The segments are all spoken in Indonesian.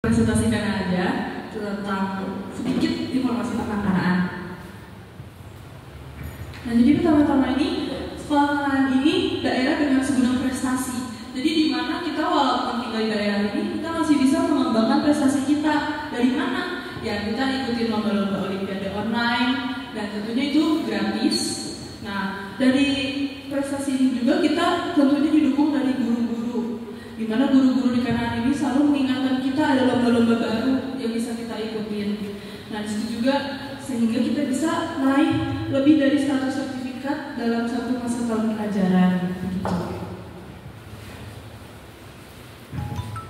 presentasikan aja tentang sedikit informasi tentang Kanaan. Nah, jadi pertama-tama ini sekolah Kanaan ini daerah dengan segudang prestasi. Jadi di mana kita walaupun tinggal di daerah ini, kita masih bisa mengembangkan prestasi kita. Dari mana? Ya, kita ikutin lomba-lomba olimpiade online dan tentunya itu gratis. Nah, dari prestasi ini juga kita tentunya didukung dari guru-guru. Di mana guru-guru di Kanaan ini selalu mengingatkan kita ada lomba-lomba baru yang bisa kita ikutin. Nah, disitu juga sehingga kita bisa meraih lebih dari 100 sertifikat dalam satu masa tahun ajaran.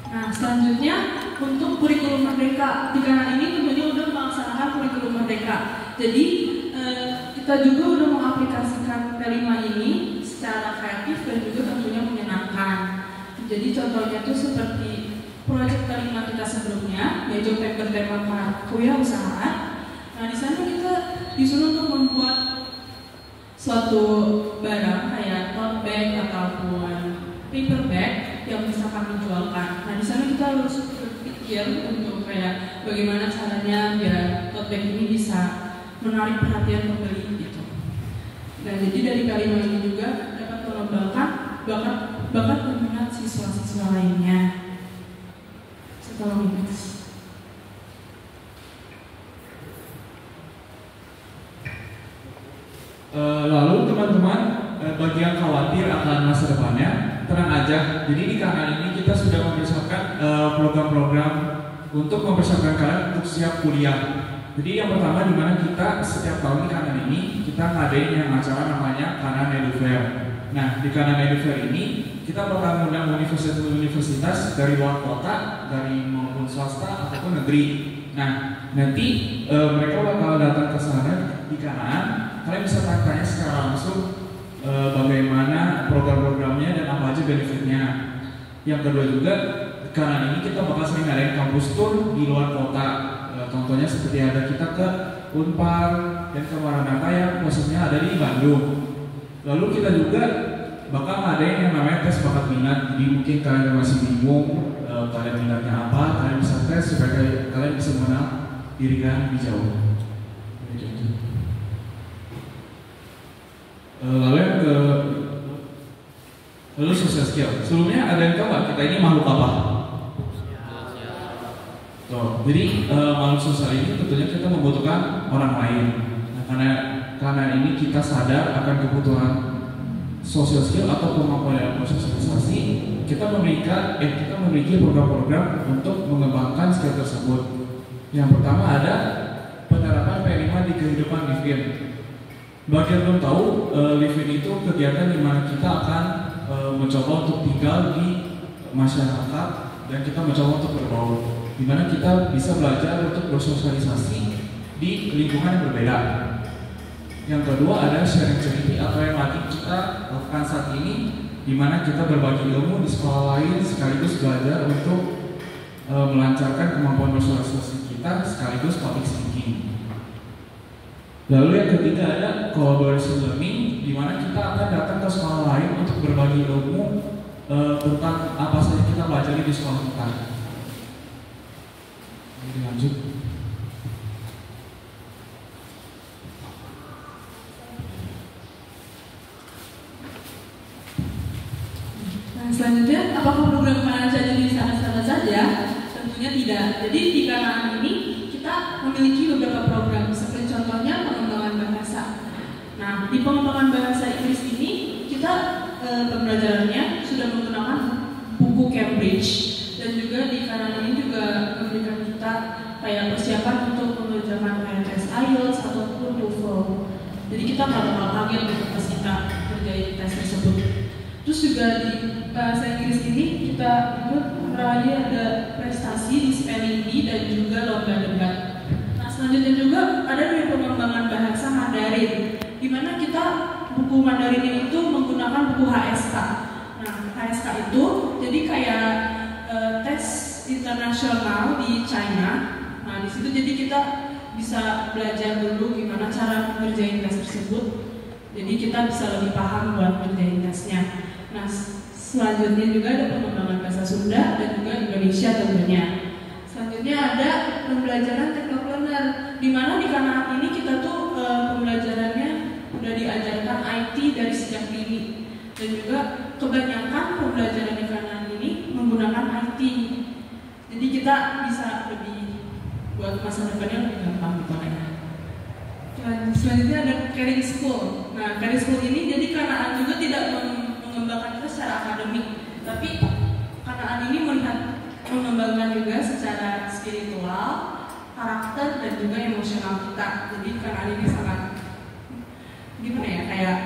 Nah, selanjutnya untuk kurikulum merdeka di Kanaan ini tentunya sudah melaksanakan kurikulum merdeka. Jadi kita juga sudah mengaplikasikan P5 ini secara kreatif dan juga tentunya menyenangkan. Jadi contohnya itu seperti proyek P5 kita sebelumnya, yaitu tema kewirausahaan. Nah, di sana kita disuruh untuk membuat suatu barang kayak tote bag ataupun paper bag yang bisa kami jualkan. Nah, di sana kita harus berpikir untuk kayak bagaimana caranya biar tote bag ini bisa menarik perhatian pembeli gitu. Dan jadi dari P5 ini juga dapat mengembangkan bakat peminat siswa-siswa lainnya. Setelah ini. Lalu teman-teman bagi yang khawatir akan masa depannya, tenang aja. Jadi di Kanaan ini kita sudah mempersiapkan program-program untuk mempersiapkan kalian untuk siap kuliah. Jadi yang pertama di mana kita setiap tahun di Kanaan ini kita ngadain yang acara namanya Kanaan Edu Fair. Nah, di Kanaan Edu Fair ini kita bakal mengundang universitas dari luar kota, dari maupun swasta ataupun negeri. Nah, nanti mereka bakal datang ke sana di Kanaan. Kalian bisa tanya secara langsung bagaimana program-programnya dan apa aja benefitnya. Yang kedua juga, karena ini kita bakal sering ngadain kampus tour di luar kota. Contohnya seperti ada kita ke Unpar dan ke Maranatha yang maksudnya ada di Bandung. Lalu kita juga bakal ngadain yang namanya tes bakat minat. Jadi mungkin kalian masih bingung kalian minatnya apa, kalian bisa tes supaya kalian bisa mengenal diri kalian lebih jauh. Lalu social skill. Sebelumnya ada yang tahu nggak kita ini makhluk apa? Jadi makhluk sosial ini tentunya kita membutuhkan orang lain. Nah, karena ini kita sadar akan kebutuhan social skill atau kemampuan dalam sosialisasi. Kita memiliki program-program untuk mengembangkan skill tersebut. Yang pertama ada penerapan P5 di kehidupan Livin. Bagi yang belum tahu, Livin itu kegiatan di mana kita akan mencoba untuk tinggal di masyarakat dan kita mencoba untuk berbaur, di mana kita bisa belajar untuk bersosialisasi di lingkungan yang berbeda. Yang kedua ada sharing cerita atau yang lagi kita lakukan saat ini, di mana kita berbagi ilmu di sekolah lain sekaligus belajar untuk melancarkan kemampuan bersosialisasi kita sekaligus public speaking. Lalu yang ketiga ada collaboration learning, di mana kita akan datang ke sekolah lain untuk berbagi ilmu tentang apa saja kita pelajari di sekolah kita. Ini lanjut. Nah, selanjutnya, apakah program Kanaan saja di sana-sana saja? Tentunya tidak. Jadi di Kanaan ini kita memiliki beberapa program, seperti contohnya pengembangan bahasa. Nah, di pengembangan bahasa Inggris ini kita pembelajarannya sudah menggunakan buku Cambridge, dan juga di Kanaan ini juga memberikan kita kayak persiapan untuk mengerjakan tes IELTS ataupun TOEFL. Jadi kita nggak bakal kaget ketika kita kerjain tes tersebut. Terus juga di bahasa Inggris ini kita juga meraih ada prestasi di spelling bee dan juga lomba debat. Nah, selanjutnya juga ada dari pengembangan bahasa Mandarin, di mana kita buku Mandarin itu menggunakan buku HSK. Nah, HSK itu jadi kayak tes internasional di China. Nah, di situ jadi kita bisa belajar dulu gimana cara mengerjain tes tersebut. Jadi kita bisa lebih paham buat mengerjain tesnya. Nah, selanjutnya juga ada pengembangan bahasa Sunda dan juga Indonesia tentunya. Selanjutnya Contohnya ada pembelajaran teknopreneur, di mana di Kanaan ini kita tuh pembelajarannya udah diajarkan IT dari sejak dini, dan juga kebanyakan pembelajaran di Kanaan ini menggunakan IT. Jadi kita bisa lebih buat masa depannya lebih gampang gitu ya. Selanjutnya ada Caring School. Nah, Caring School ini jadi Kanaan juga tidak mengembangkan kita secara akademik, tapi Kanaan ini mengembangkan juga secara spiritual, karakter, dan juga emosional kita. Jadi Kanaan ini sangat gimana ya, kayak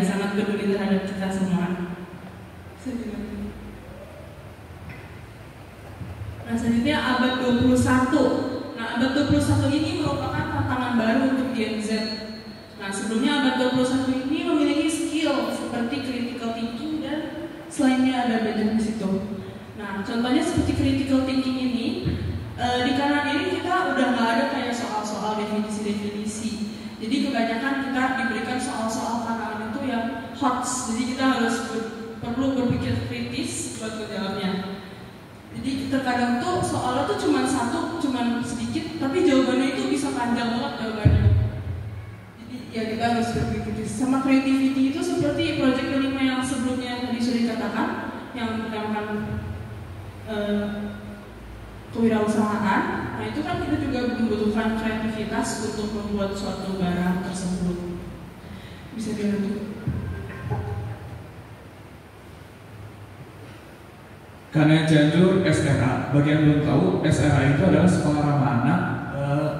sangat peduli terhadap kita semua. Nah, selanjutnya abad 21. Nah, abad 21 ini merupakan tantangan baru untuk Gen Z. Nah, sebelumnya abad 21 ini memiliki skill seperti critical thinking dan selainnya ada belajar di situ. Nah, contohnya seperti critical thinking ini, di kanan ini kita udah nggak ada kayak soal-soal definisi-definisi. Jadi kebanyakan kita diberikan soal-soal kanan itu yang hot. Jadi kita harus perlu berpikir kritis buat menjawabnya. Jadi terkadang tuh soalnya tuh cuma sedikit, tapi jawabannya itu bisa panjang banget jawabannya. Jadi ya kita harus berpikir. Sama creativity itu seperti project kelima yang sebelumnya tadi sudah dikatakan, yang menekankan kewirausahaan. Nah itu kan kita juga membutuhkan kreativitas untuk membuat suatu barang tersebut. Bisa dilanjut. Karena Cianjur SRA, bagi yang belum tahu, SRA itu adalah sekolah ramah anak.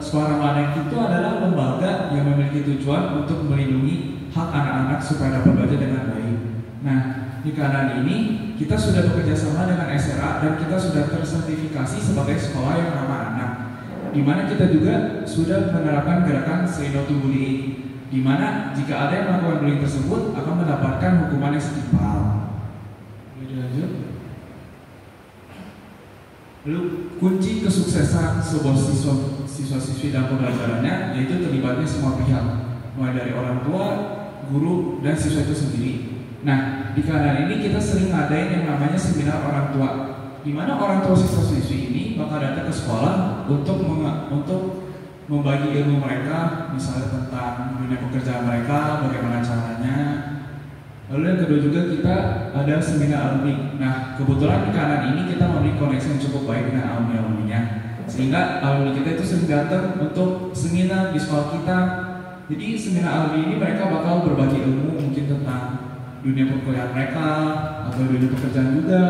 Sekolah ramah anak itu adalah lembaga yang memiliki tujuan untuk melindungi hak anak-anak supaya dapat belajar dengan baik. Nah, di Kanaan ini kita sudah bekerja sama dengan SRA dan kita sudah tersertifikasi sebagai sekolah yang ramah anak. Di mana kita juga sudah menerapkan gerakan Say No to Bullying, di mana jika ada yang melakukan bullying tersebut akan mendapatkan hukuman yang setimpal. Boleh lanjut? Lalu kunci kesuksesan sebuah siswa-siswi dalam pembelajarannya yaitu terlibatnya semua pihak, mulai dari orang tua, guru, dan siswa itu sendiri. Nah, di Kanaan ini kita sering ngadain yang namanya seminar orang tua, di mana orang tua siswa-siswi ini bakal datang ke sekolah untuk membagi ilmu mereka, misalnya tentang dunia pekerjaan mereka, bagaimana caranya. Lalu yang kedua juga kita ada seminar alumni. Nah, kebetulan di Kanaan ini kita memiliki koneksi yang cukup baik dengan alumni-alumninya, sehingga alumni kita itu sering datang untuk seminar di sekolah kita. Jadi seminar alumni ini mereka bakal berbagi ilmu mungkin tentang dunia perkuliahan mereka atau dunia pekerjaan juga.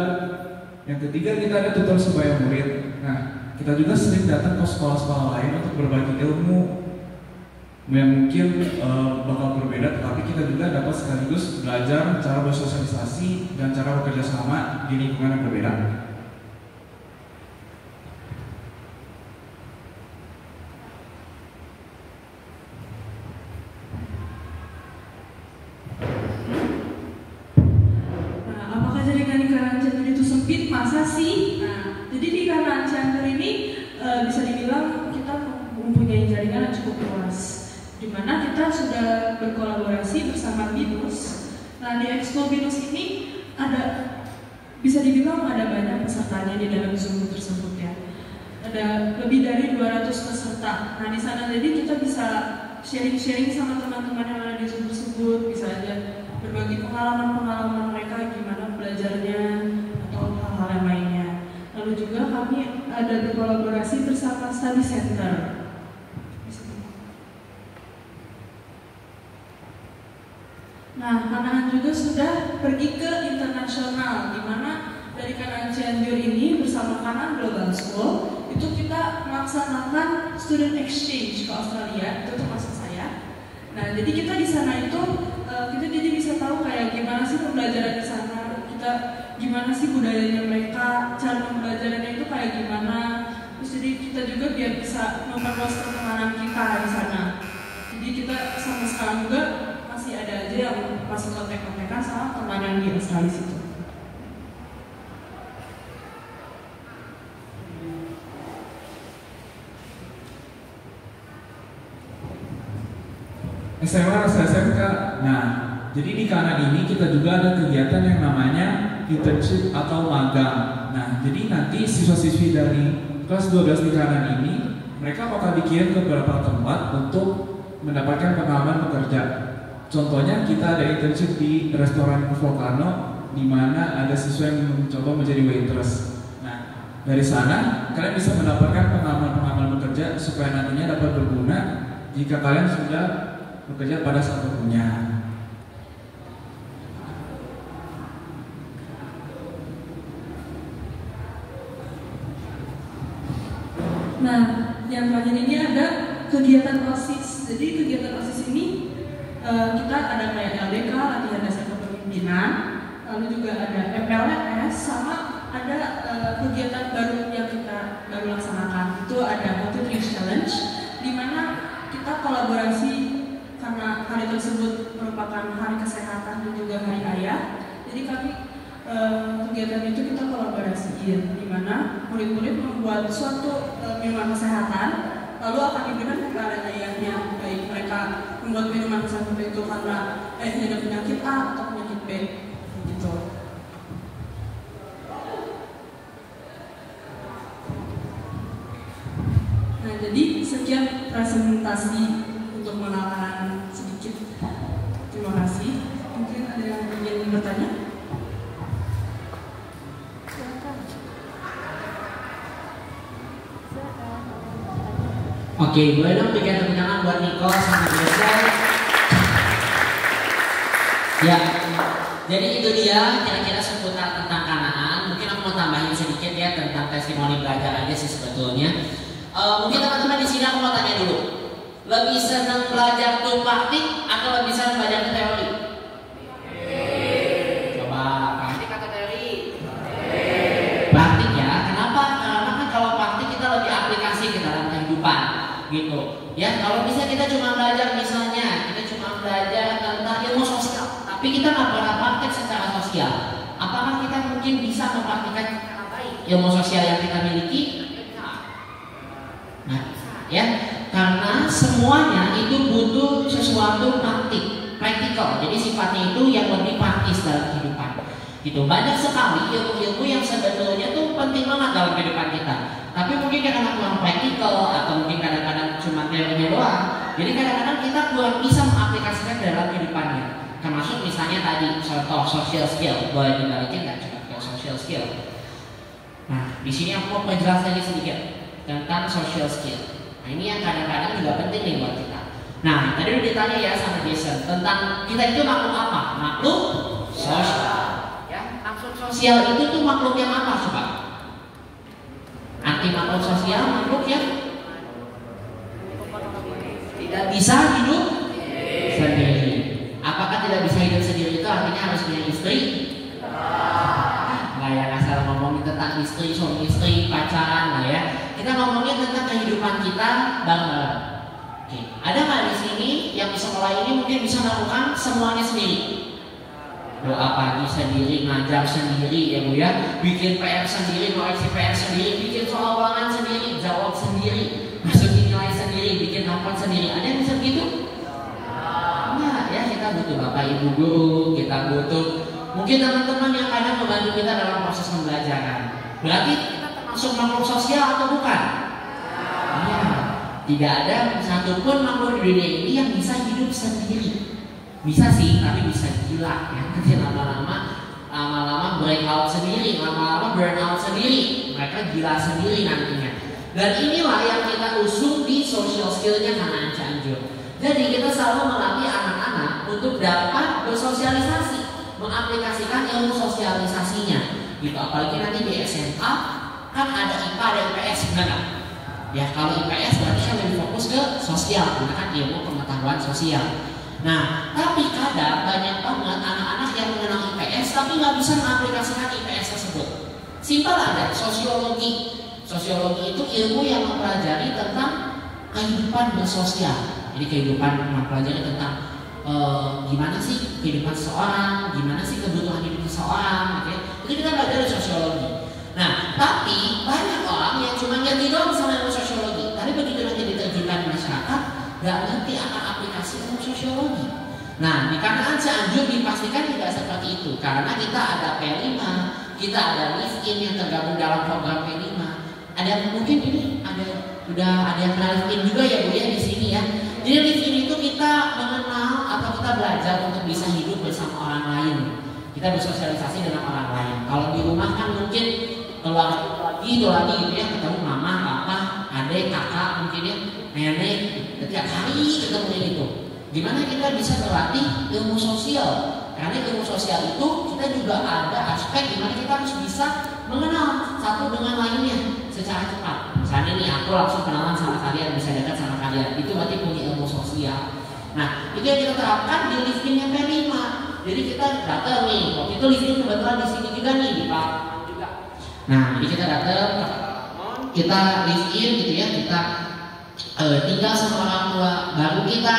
Yang ketiga kita ada tutor sebaya murid. Nah, kita juga sering datang ke sekolah-sekolah lain untuk berbagi ilmu yang mungkin bakal berbeda, tetapi kita juga dapat sekaligus belajar cara bersosialisasi dan cara bekerja sama di lingkungan yang berbeda. Nah, apakah jaringan di Kanaan Cianjur itu sempit? Masa sih? Nah, jadi di Kanaan Cianjur ini bisa dibilang kita mempunyai jaringan yang cukup luas, di mana kita sudah berkolaborasi bersama BINUS. Nah, di Expo BINUS ini bisa dibilang ada banyak pesertanya di dalam Zoom tersebut ya. Ada lebih dari 200 peserta. Nah, di sana jadi kita bisa sharing-sharing sama teman-teman yang ada di Zoom tersebut, bisa aja berbagi pengalaman-pengalaman mereka gimana belajarnya atau hal-hal yang lainnya. Lalu juga kami ada berkolaborasi bersama Study Center. Nah, Kanaan juga sudah pergi ke internasional, di mana dari Kanaan Cianjur ini bersama Kanaan Global School itu kita melaksanakan student exchange ke Australia, itu termasuk saya. Nah, jadi kita di sana itu kita jadi bisa tahu kayak gimana sih pembelajaran di sana, kita gimana sih budayanya mereka, cara pembelajarannya itu kayak gimana. Terus jadi kita juga biar bisa memperluas pertemanan kita di sana. Jadi kita sampai sekarang juga masih ada aja yang masih kontak-kontakan sama teman yang di Australia situ. SMA rasa SMK. Nah, jadi di Kanan ini kita juga ada kegiatan yang namanya internship atau magang. Nah, jadi nanti siswa-siswi dari kelas 12 di Kanan ini mereka bakal dikirim ke beberapa tempat untuk mendapatkan pengalaman bekerja. Contohnya kita ada internship di restoran Volcano, di mana ada siswa yang mencoba menjadi waitress. Nah, dari sana kalian bisa mendapatkan pengalaman-pengalaman bekerja supaya nantinya dapat berguna jika kalian sudah bekerja pada saat waktunya. Nah, yang terakhir ini ada kegiatan OSIS. Jadi kegiatan OSIS ini kita ada kayak LDK, latihan dasar kepemimpinan, lalu juga ada MPLS, sama ada kegiatan baru yang kita baru laksanakan. Itu ada Healthy Dreams Challenge, di mana kita kolaborasi karena hari tersebut merupakan hari kesehatan dan juga hari ayah. Jadi kami kegiatan itu kita kolaborasiin, di mana murid-murid membuat suatu minuman kesehatan, lalu akan diberikan kepada ayahnya, baik mereka membuat minuman kesehatan itu karena ayahnya ada penyakit A atau penyakit B, gitu. Nah, jadi sekian presentasi untuk mengenalkan sedikit. Terima kasih. Mungkin ada yang ingin bertanya? Oke, boleh dong berikan tepuk tangan buat Niko sama Desa. Ya, jadi itu dia kira-kira seputar tentang Kanaan. Mungkin aku mau tambahin sedikit ya tentang testimoni belajar aja sih sebetulnya. Mungkin teman-teman di sini aku mau tanya dulu, lebih senang belajar tuh praktik atau lebih senang belajar tuh teori? Coba praktik atau teori? Praktik ya. Kenapa? Karena kan kalau praktik kita lebih aplikasi ke dalam kehidupan, gitu. Ya, kalau bisa kita cuma belajar misalnya, kita cuma belajar tentang ilmu sosial, tapi kita nggak pernah praktik secara sosial. Apakah kita mungkin bisa mempraktikkan secara baik ilmu sosial yang kita miliki? Nah, ya, karena semuanya itu butuh sesuatu praktikal. Jadi sifatnya itu yang lebih praktis dalam kehidupan. Gitu. Banyak sekali ilmu-ilmu yang sebetulnya tuh penting banget dalam kehidupan kita. Tapi mungkin kadang-kadang kurang praktikal atau mungkin kadang-kadang cuma teorinya doang. Jadi kadang-kadang kita kurang bisa mengaplikasikan dalam kehidupannya. Termasuk misalnya tadi contoh social skill. Boleh dibalikin nggak coba ke social skill? Nah, di sini aku mau menjelaskan sedikit tentang social skill. Nah, ini yang kadang-kadang juga penting nih buat kita. Nah, tadi udah ditanya ya sama Jason tentang kita itu makhluk apa? Makhluk sosial. Ya, makhluk sosial itu tuh makhluk yang apa coba? Arti makhluk sosial makhluk yang tidak bisa hidup sendiri. Apakah tidak bisa hidup sendiri itu artinya harus punya istri? Nah ya, asal ngomongin tentang istri, suami istri, pacaran lah ya. Kita ngomongin tentang kehidupan kita bareng-bareng. Oke, ada nggak di sini yang bisa mulai ini mungkin bisa melakukan semuanya sendiri? Doa pagi sendiri, ngajar sendiri ya Bu ya, bikin PR sendiri, koreksi PR sendiri, bikin soal ulangan sendiri, jawab sendiri, masukin nilai sendiri, bikin rapor sendiri. Ada yang bisa begitu? Nah ya, kita butuh Bapak Ibu guru, kita butuh mungkin teman-teman yang kadang membantu kita dalam proses pembelajaran. Berarti kita termasuk makhluk sosial atau bukan? Ya, tidak ada satupun makhluk di dunia ini yang bisa hidup sendiri. Bisa sih, tapi bisa gila ya. Nanti lama-lama breakout sendiri, lama-lama burnout sendiri. Mereka gila sendiri nantinya. Dan inilah yang kita usung di social skill-nya Kanaan Cianjur. Jadi kita selalu melatih anak-anak untuk dapat bersosialisasi, mengaplikasikan ilmu sosialisasinya. Gitu. Apalagi nanti di SMA kan ada IPA ada IPS, benar nggak? Ya kalau IPS berarti kan lebih fokus ke sosial, karena kan ilmu pengetahuan sosial. Nah, tapi kadang banyak banget anak-anak yang mengenal IPS tapi nggak bisa mengaplikasikan IPS tersebut. Simpel ada sosiologi. Sosiologi itu ilmu yang mempelajari tentang kehidupan bersosial. Jadi kehidupan mempelajari tentang gimana sih kehidupan seseorang, gimana sih kebutuhan hidup seseorang, gitu. Itu kita belajar dari sosiologi. Nah, tapi banyak orang yang cuma ngerti doang sama ilmu sosiologi, tapi begitu nanti diterjunkan di masyarakat, nggak ngerti akan aplikasi ilmu sosiologi. Nah, di Kanaan Cianjur Cianjur dipastikan tidak seperti itu karena kita ada P5, kita ada live-in yang tergabung dalam program P5. Ada mungkin ini udah ada yang pernah live-in juga ya Bu ya di sini ya. Jadi live-in itu kita mengenal atau kita belajar untuk bisa hidup bersama orang lain. Kita bersosialisasi dengan orang lain. Kalau di rumah kan mungkin keluar itu lagi gitu ya, ketemu mama, papa, adik, kakak, mungkin ya, nenek, setiap hari ketemu gitu. Gimana kita bisa berlatih ilmu sosial? Karena ilmu sosial itu kita juga ada aspek dimana kita harus bisa mengenal satu dengan lainnya secara cepat. Misalnya nih aku langsung kenalan sama kalian, bisa dekat sama kalian, itu berarti punya ilmu sosial. Nah itu yang kita terapkan di live-in yang P5. Jadi kita datang nih, waktu itu live-in kebetulan di sini juga nih di Pak juga. Nah jadi kita datang, kita live-in gitu ya, kita tinggal sama orang tua baru kita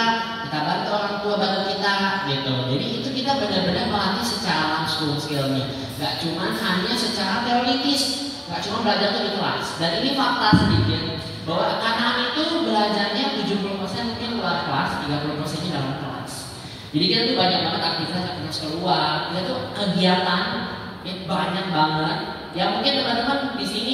bantu orang tua baru kita gitu. Jadi itu kita benar-benar melatih secara langsung skillnya, gak cuma hanya secara teoritis, gak cuma belajar tuh di kelas. Dan ini fakta sedikit bahwa anak-anak itu belajarnya 70% mungkin luar kelas, 30% dalam kelas. Jadi kita tuh banyak banget aktivitas keluar, kita tuh kegiatan banyak banget. Ya mungkin teman-teman di sini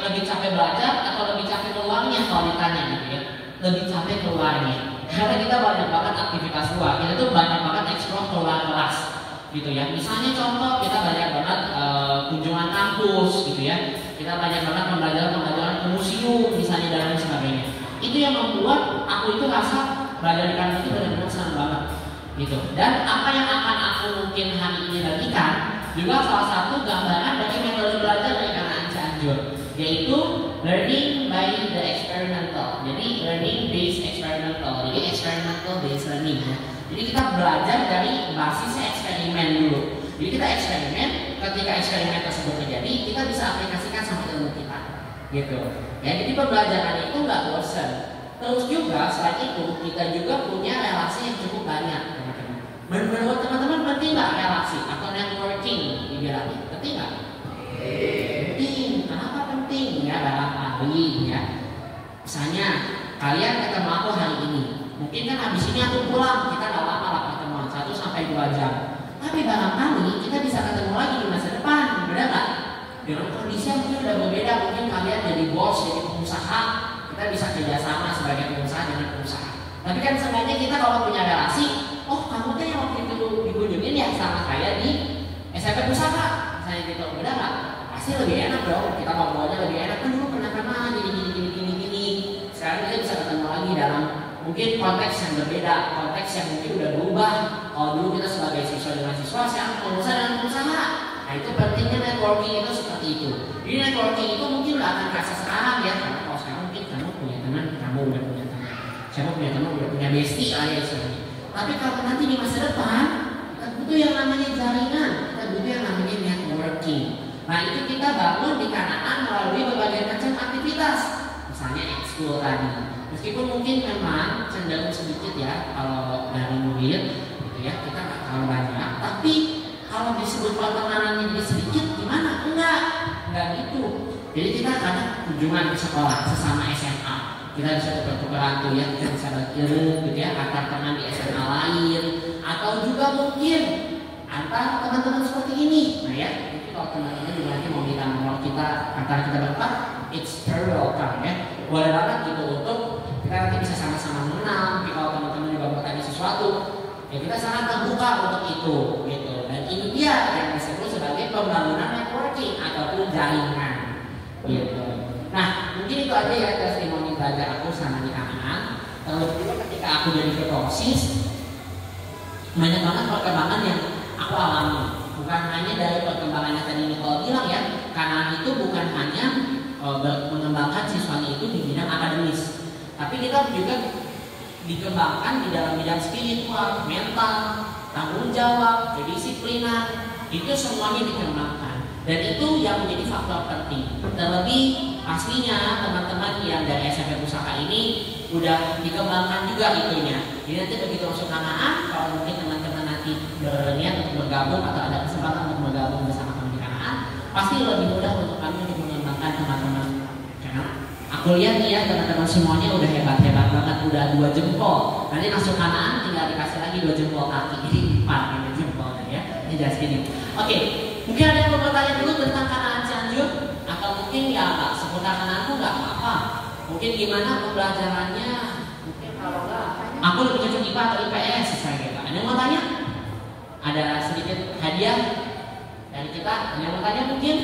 lebih capek belajar atau lebih capek keluarnya kalau ditanya gitu ya. Lebih capek keluarnya. Karena kita banyak banget aktivitas luar, kita tuh banyak banget explore keluar kelas gitu ya. Misalnya contoh kita banyak banget kunjungan kampus gitu ya. Kita banyak banget pembelajaran ke museum misalnya dan lain sebagainya. Itu yang membuat aku itu rasa belajar di kampus itu benar-benar senang banget gitu. Dan apa yang akan aku mungkin hari ini bagikan juga salah satu gambaran dari metode belajar dari Kanaan Cianjur, yaitu learning by the experimental. Jadi learning based experimental. Jadi experimental based learning ya. Jadi kita belajar dari basisnya eksperimen dulu. Jadi kita eksperimen, ketika eksperimen tersebut terjadi, kita bisa aplikasikan sama ilmu kita. Gitu. Ya, jadi pembelajaran itu nggak bosan. Terus juga selain itu kita juga punya relasi yang cukup banyak, teman-teman. Menurut teman-teman penting nggak relasi atau networking dibilangnya? Penting nggak? Penting. Kenapa penting? Ya barangkali ya. Misalnya kalian ketemu aku hari ini, mungkin kan habis ini aku pulang, kita nggak lama lah pertemuan 1 sampai 2 jam. Tapi barangkali kita bisa ketemu lagi di masa depan, benar nggak? Dengan kondisi yang mungkin udah berbeda, mungkin kalian jadi bos, jadi pengusaha, kita bisa kerjasama sebagai pengusaha dengan pengusaha. Tapi kan sebenarnya kita kalau punya relasi, oh kamu tuh yang waktu itu dikunjungin ya sama saya di SMP Pusaka, misalnya gitu, benar nggak? Pasti lebih enak dong, kita ngobrolnya lebih enak. Kan dulu pernah gini. Sekarang kita bisa ketemu lagi dalam mungkin konteks yang berbeda, konteks yang mungkin udah berubah. Kalau dulu kita sebagai siswa dengan siswa, sekarang pengusaha dengan pengusaha. Nah itu pentingnya networking itu seperti itu. Jadi networking itu mungkin nggak akan kerasa sekarang ya, karena kalau sekarang mungkin kamu punya teman, kamu udah punya teman, siapa punya teman udah punya bestie lah ya istilahnya. Tapi kalau nanti di masa depan, kita butuh yang namanya jaringan, kita butuh yang namanya networking. Nah itu kita bangun di Kanaan melalui berbagai macam aktivitas, misalnya ekskul tadi. Meskipun mungkin memang cenderung sedikit ya kalau dari murid, gitu ya kita nggak terlalu banyak. Tapi kalau disebut pertemanannya jadi sedikit, gimana? Enggak gitu. Jadi kita ada kunjungan ke sekolah sesama SMA. Kita bisa tukar-tukaran tuh ya, kita bisa berkirim gitu ya antar teman di SMA lain, atau juga mungkin antar teman-teman seperti ini. Nah ya. Kalau teman-teman juga nanti mau minta nomor kita antara kita berempat, it's very welcome ya. Boleh banget gitu untuk kita nanti bisa sama-sama mengenal. Tapi kalau teman-teman juga mau tanya sesuatu, ya kita sangat terbuka untuk itu gitu. Dan ini dia yang disebut sebagai pembangunan networking ataupun jaringan gitu. Nah mungkin itu aja ya testimoni belajar aku sama di Kanaan. Terus juga ketika aku jadi ketua OSIS, banyak banget perkembangan yang aku alami. Bukan hanya dari perkembangan yang tadi Nicole bilang ya, karena itu bukan hanya mengembangkan siswanya itu di bidang akademis, tapi kita juga dikembangkan di dalam bidang spiritual, mental, tanggung jawab, kedisiplinan, itu semuanya dikembangkan. Dan itu yang menjadi faktor penting. Terlebih pastinya teman-teman yang dari SMP Pusaka ini udah dikembangkan juga itunya. Jadi nanti begitu masuk Kanaan, kalau mungkin teman-teman nanti berniat untuk bergabung atau ada kesempatan untuk bergabung bersama kami di Kanaan, pasti lebih mudah untuk kami untuk mengembangkan teman-teman. Karena aku lihat nih ya teman-teman semuanya udah hebat-hebat banget, udah 2 jempol. Nanti masuk Kanaan tinggal dikasih lagi 2 jempol kaki. Jadi 4 gitu jempolnya ya. Ini jelas gini. Oke, mungkin ada yang mau bertanya dulu tentang Kanaan Cianjur, atau mungkin ya Pak seputar Kanaan tuh nggak apa-apa. Mungkin gimana pembelajarannya? Mungkin kalau nggak, aku lebih cocok IPA atau IPS saya Pak. Ada yang mau tanya? Ada sedikit hadiah dari kita? Ada yang mau tanya mungkin?